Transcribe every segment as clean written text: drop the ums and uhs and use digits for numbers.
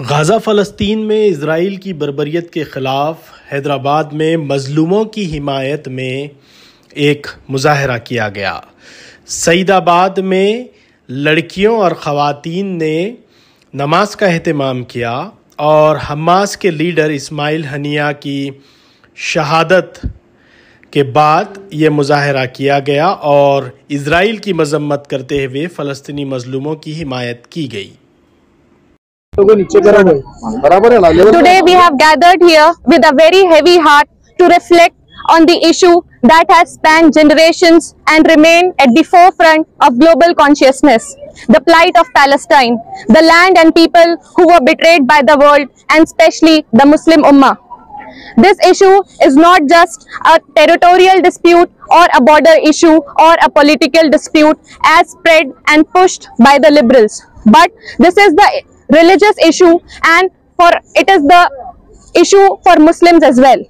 Gaza फ़लस्तीन में Israel की बर्बरियत के ख़िलाफ़ हैदराबाद में मज़लूमों की हिमायत में एक मुज़ाहरा किया गया। सईदाबाद में लड़कियों और ख़वातीन ने नमाज का एहतमाम किया और हमास के लीडर इस्माइल हनिया की शहादत के बाद ये मुज़ाहरा किया गया और इजराइल की मजम्मत करते हुए फ़लस्तीनी मज़लूमों की हिमायत की गई। Today we have gathered here with a very heavy heart to reflect on the issue that has spanned generations and remain at the forefront of global consciousness, the plight of Palestine, the land and people who were betrayed by the world and especially the Muslim Ummah. This issue is not just a territorial dispute or a border issue or a political dispute as spread and pushed by the liberals, but this is the religious issue, and it is the issue for Muslims as well.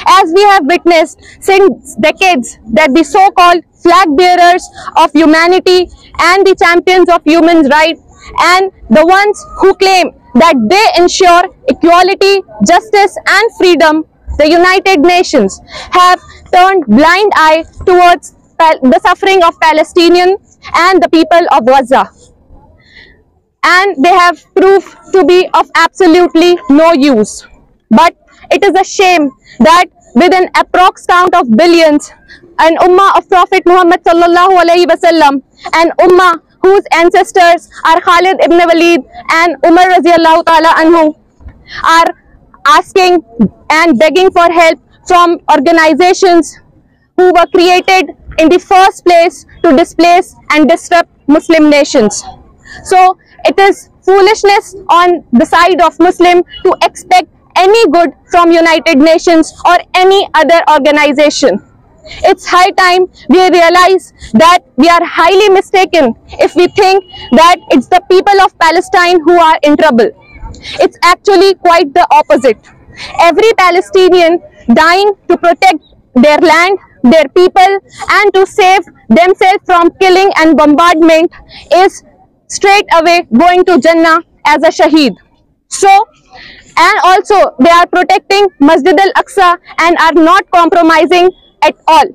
As we have witnessed since decades that the so-called flag bearers of humanity and the champions of human rights and the ones who claim that they ensure equality, justice and freedom, the United Nations, have turned blind eye towards the suffering of Palestinians and the people of Gaza. And they have proved to be of absolutely no use. But it is a shame that with an approx count of billions, an ummah of Prophet Muhammad sallallahu alaihi wasallam, an ummah whose ancestors are Khalid ibn Walid and Umar radiallahu ta'ala anhu, are asking and begging for help from organizations who were created in the first place to displace and disrupt Muslim nations. So it is foolishness on the side of Muslim to expect any good from United Nations or any other organization. It's high time we realize that we are highly mistaken if we think that it's the people of Palestine who are in trouble. It's actually quite the opposite. Every Palestinian dying to protect their land, their people, and to save themselves from killing and bombardment is straight away going to Jannah as a shaheed. So, and also they are protecting Masjid al-Aqsa and are not compromising at all.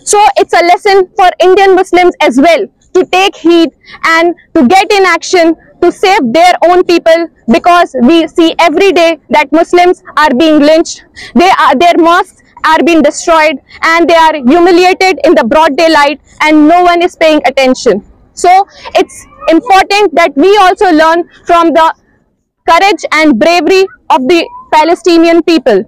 So it's a lesson for Indian Muslims as well to take heed and to get in action to save their own people, because we see every day that Muslims are being lynched, their mosques are being destroyed and they are humiliated in the broad daylight and no one is paying attention. So it's important that we also learn from the courage and bravery of the Palestinian people.